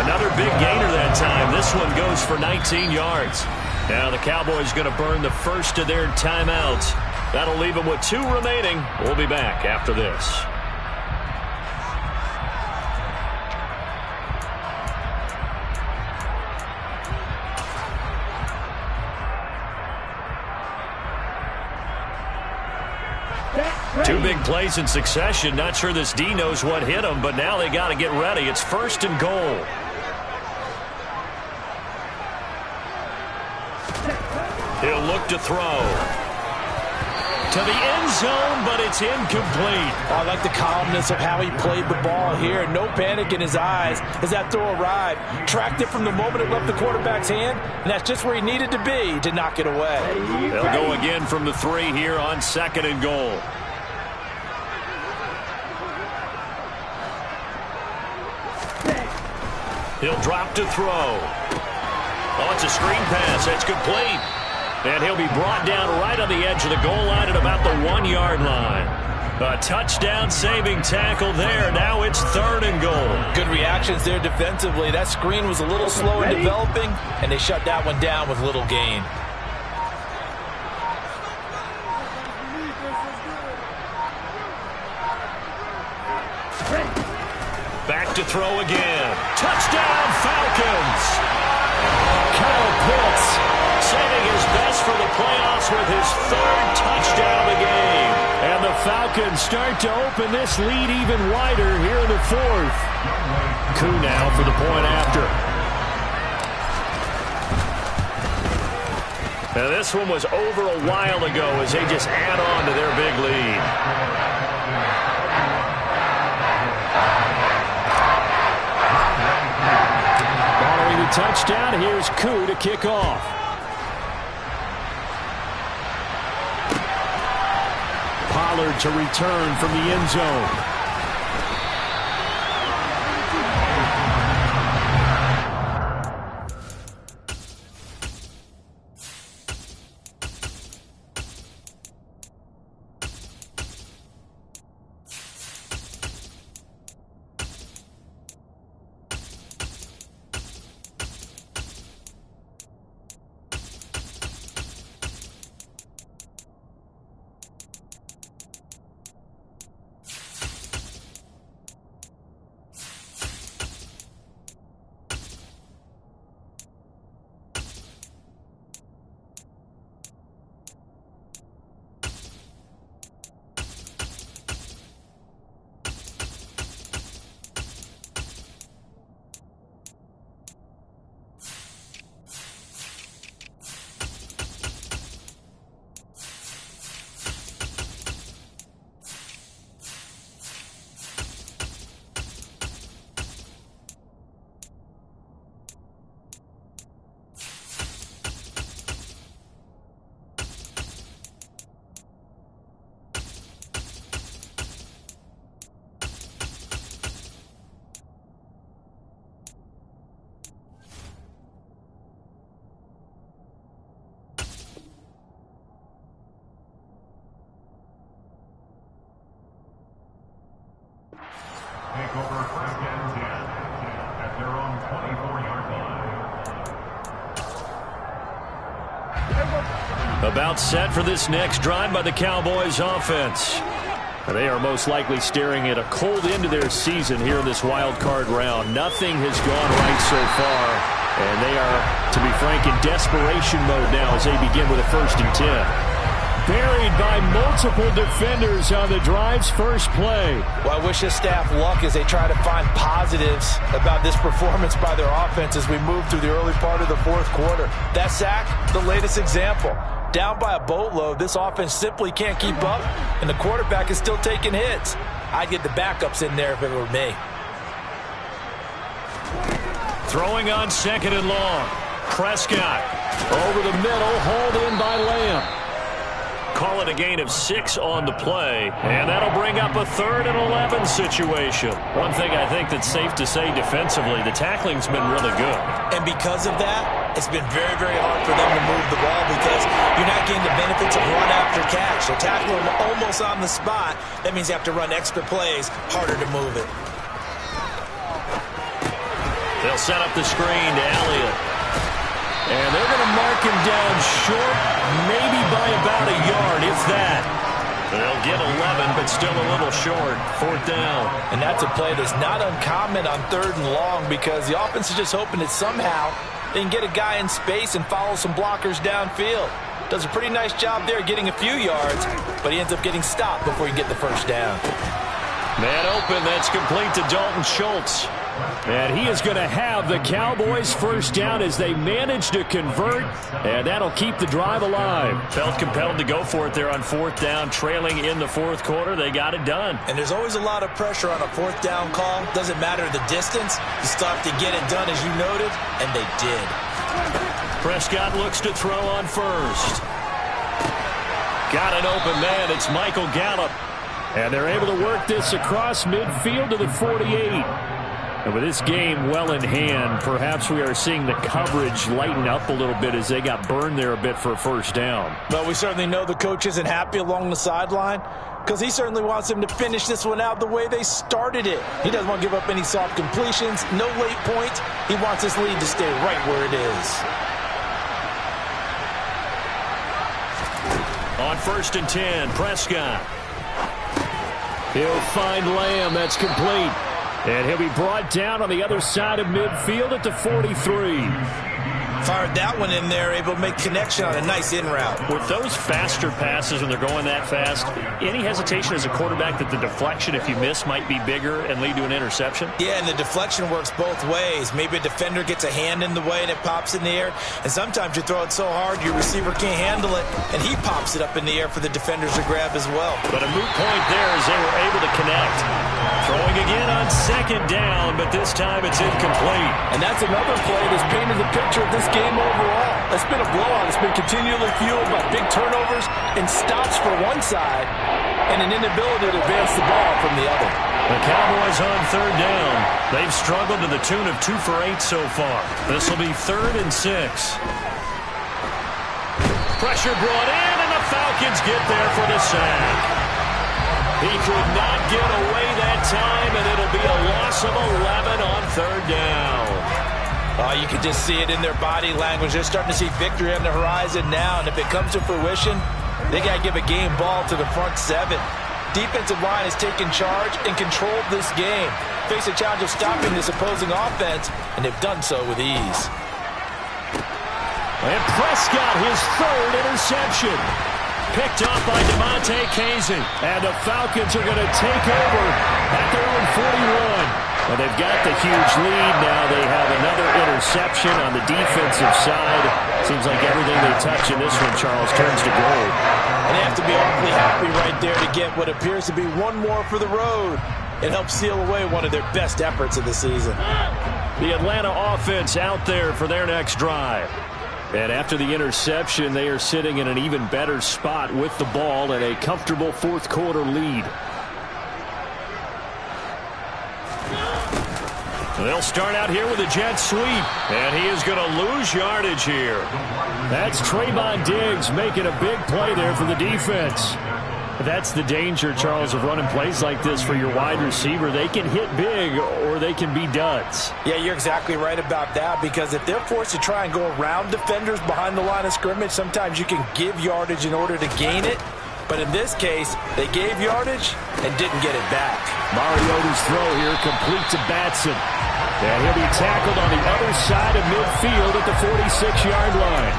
Another big gainer that time. This one goes for 19 yards. Now the Cowboys going to burn the first of their timeouts. That'll leave them with 2 remaining. We'll be back after this. Two big plays in succession. Not sure this D knows what hit him, but now they got to get ready. It's 1st and goal. He'll look to throw. To the end zone, but it's incomplete. I like the calmness of how he played the ball here. No panic in his eyes as that throw arrived. Tracked it from the moment it left the quarterback's hand, and that's just where he needed to be to knock it away. They'll go again from the 3 here on 2nd and goal. He'll drop to throw. Oh, it's a screen pass. That's complete. And he'll be brought down right on the edge of the goal line at about the 1-yard line. A touchdown-saving tackle there. Now it's 3rd and goal. Good reactions there defensively. That screen was a little slow in developing, and they shut that one down with little gain. Back to throw again. Touchdown, Falcons! Kyle Pitts saving his best for the playoffs with his 3rd touchdown of the game. And the Falcons start to open this lead even wider here in the 4th. Koo now for the point after. Now this one was over a while ago as they just add on to their big lead. Touchdown. Here's Koo to kick off. Pollard to return from the end zone. Take over 1st and 10 at their own 24-yard line. About set for this next drive by the Cowboys offense. They are most likely staring at a cold end to their season here in this wild card round. Nothing has gone right so far, and they are, to be frank, in desperation mode now as they begin with a 1st and 10. buried by multiple defenders on the drive's first play. Well, I wish his staff luck as they try to find positives about this performance by their offense as we move through the early part of the fourth quarter. That sack, the latest example. Down by a boatload, this offense simply can't keep up, and the quarterback is still taking hits. I'd get the backups in there if it were me. Throwing on second and long. Prescott over the middle, hauled in by Lamb. Call it a gain of 6 on the play, and that'll bring up a 3rd and 11 situation. One thing I think that's safe to say defensively, the tackling's been really good. And because of that, it's been very, very hard for them to move the ball because you're not getting the benefits of run after catch. They're tackling them almost on the spot. That means you have to run extra plays, harder to move it. They'll set up the screen to Elliott. And they're going to mark him down short, maybe by about a yard, if that. They'll get 11, but still a little short. 4th down. And that's a play that's not uncommon on 3rd and long because the offense is just hoping that somehow they can get a guy in space and follow some blockers downfield. Does a pretty nice job there getting a few yards, but he ends up getting stopped before he can get the first down. Man open, that's complete to Dalton Schultz. And he is going to have the Cowboys' first down as they manage to convert, and that'll keep the drive alive. Felt compelled to go for it there on 4th down, trailing in the 4th quarter. They got it done. And there's always a lot of pressure on a 4th down call. Doesn't matter the distance. You still have to get it done, as you noted, and they did. Prescott looks to throw on first. Got an open man. It's Michael Gallup. And they're able to work this across midfield to the 48. And with this game well in hand, perhaps we are seeing the coverage lighten up a little bit as they got burned there a bit for a first down. Well, we certainly know the coach isn't happy along the sideline because he certainly wants them to finish this one out the way they started it. He doesn't want to give up any soft completions, no late points. He wants this lead to stay right where it is. On 1st and 10, Prescott. He'll find Lamb. That's complete. And he'll be brought down on the other side of midfield at the 43. Fired that one in there, able to make connection on a nice in route. With those faster passes when they're going that fast, any hesitation as a quarterback that the deflection, if you miss, might be bigger and lead to an interception? Yeah, and the deflection works both ways. Maybe a defender gets a hand in the way and it pops in the air. And sometimes you throw it so hard your receiver can't handle it, and he pops it up in the air for the defenders to grab as well. But a moot point there as they were able to connect. Throwing again on 2nd down, but this time it's incomplete. And that's another play that's painted the picture of this game overall. It's been a blowout. It's been continually fueled by big turnovers and stops for one side and an inability to advance the ball from the other. The Cowboys on 3rd down. They've struggled to the tune of 2 for 8 so far. This will be 3rd and 6. Pressure brought in, and the Falcons get there for the sack. He could not get away that time, and it'll be a loss of 11 on 3rd down. You can just see it in their body language. They're starting to see victory on the horizon now, and if it comes to fruition, they got to give a game ball to the front 7. Defensive line has taken charge and controlled this game. Face a challenge of stopping this opposing offense, and they've done so with ease. And Prescott, his 3rd interception. Picked off by DeMonte Casey. And the Falcons are going to take over at their own 41. Well, they've got the huge lead now. They have another interception on the defensive side. Seems like everything they touch in this one, Charles, turns to gold. And they have to be awfully happy right there to get what appears to be one more for the road. It helps seal away one of their best efforts of the season. The Atlanta offense out there for their next drive. And after the interception, they are sitting in an even better spot with the ball and a comfortable 4th quarter lead. They'll start out here with a jet sweep, and he is going to lose yardage here. That's Trayvon Diggs making a big play there for the defense. That's the danger, Charles, of running plays like this for your wide receiver. They can hit big or they can be duds. Yeah, you're exactly right about that, because if they're forced to try and go around defenders behind the line of scrimmage, sometimes you can give yardage in order to gain it. But in this case, they gave yardage and didn't get it back. Mariota's throw here complete to Batson. And he'll be tackled on the other side of midfield at the 46-yard line.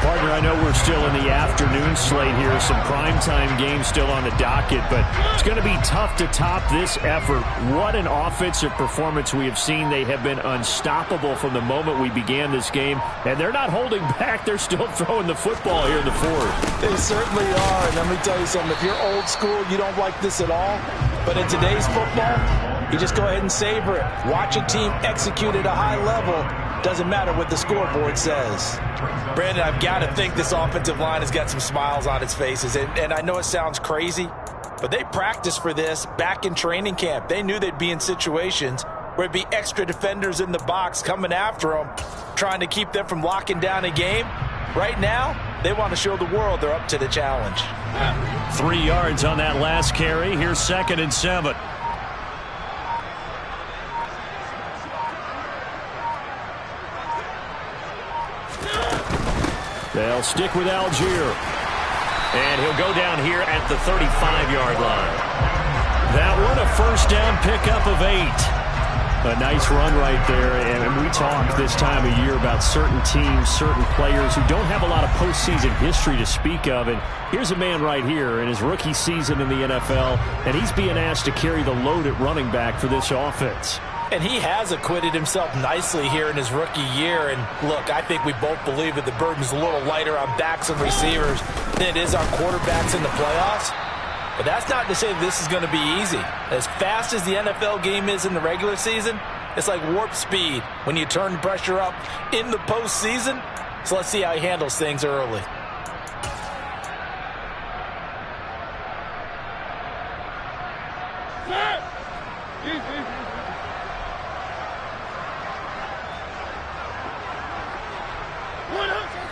Partner, I know we're still in the afternoon slate here. Some primetime games still on the docket, but it's going to be tough to top this effort. What an offensive performance we have seen. They have been unstoppable from the moment we began this game, and they're not holding back. They're still throwing the football here in the fourth. They certainly are, and let me tell you something. If you're old school, you don't like this at all, but in today's football, you just go ahead and savor it. Watch a team execute at a high level. Doesn't matter what the scoreboard says. Brandon, I've got to think this offensive line has got some smiles on its faces. And I know it sounds crazy, but they practiced for this back in training camp. They knew they'd be in situations where it'd be extra defenders in the box coming after them, trying to keep them from locking down a game. Right now, they want to show the world they're up to the challenge. 3 yards on that last carry. Here's 2nd and 7. They'll stick with Algier. And he'll go down here at the 35-yard line. That one, a first down pickup of 8. A nice run right there, and we talk this time of year about certain teams, certain players who don't have a lot of postseason history to speak of, and here's a man right here in his rookie season in the NFL, and he's being asked to carry the load at running back for this offense. And he has acquitted himself nicely here in his rookie year. And look, I think we both believe that the burden's a little lighter on backs and receivers than it is on quarterbacks in the playoffs. But that's not to say that this is going to be easy. As fast as the NFL game is in the regular season, it's like warp speed when you turn the pressure up in the postseason. So let's see how he handles things early.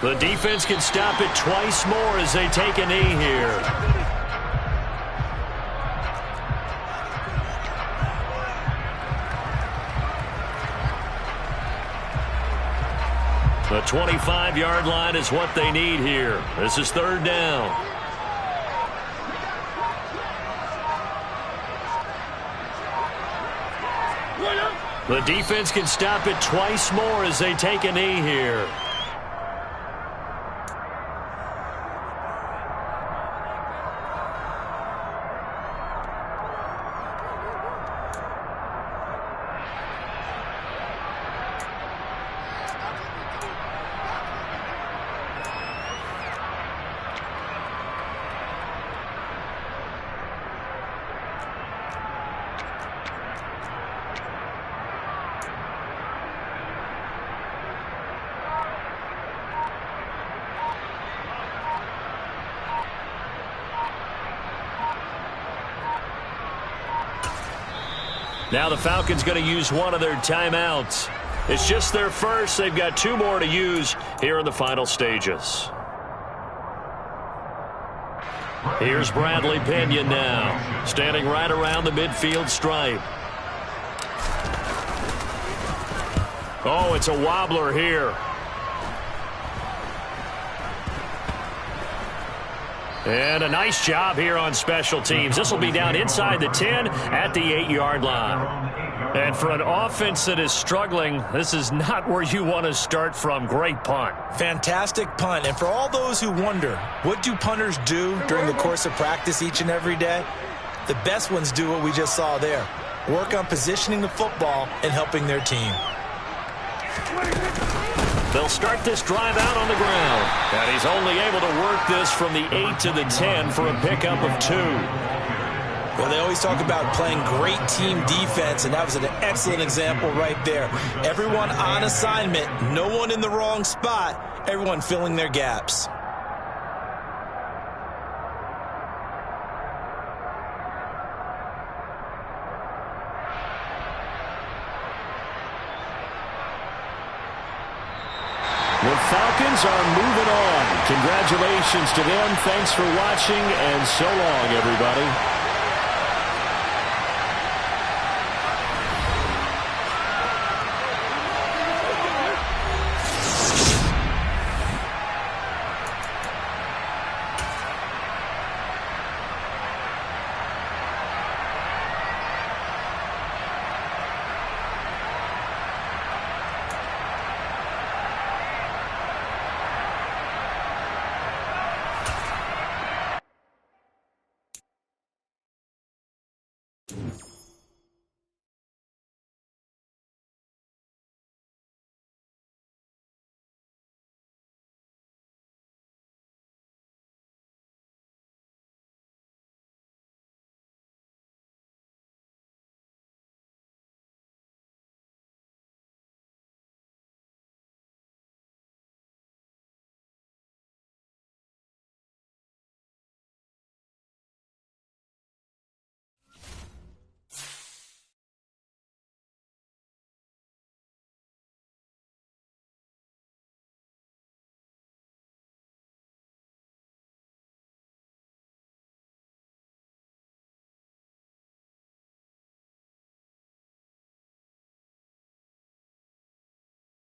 The defense can stop it twice more as they take a knee here. The 25-yard line is what they need here. This is 3rd down. The defense can stop it twice more as they take a knee here. Now the Falcons going to use one of their timeouts. It's just their first. They've got 2 more to use here in the final stages. Here's Bradley Pinion now, standing right around the midfield stripe. Oh, it's a wobbler here. And a nice job here on special teams. This will be down inside the 10 at the 8-yard line. And for an offense that is struggling, this is not where you want to start from. Great punt. Fantastic punt. And for all those who wonder, what do punters do during the course of practice each and every day? The best ones do what we just saw there. Work on positioning the football and helping their team. They'll start this drive out on the ground. And he's only able to work this from the 8 to the 10 for a pickup of 2. Well, they always talk about playing great team defense, and that was an excellent example right there. Everyone on assignment, no one in the wrong spot, everyone filling their gaps. The Falcons are moving on. Congratulations to them. Thanks for watching, and so long, everybody. Ready.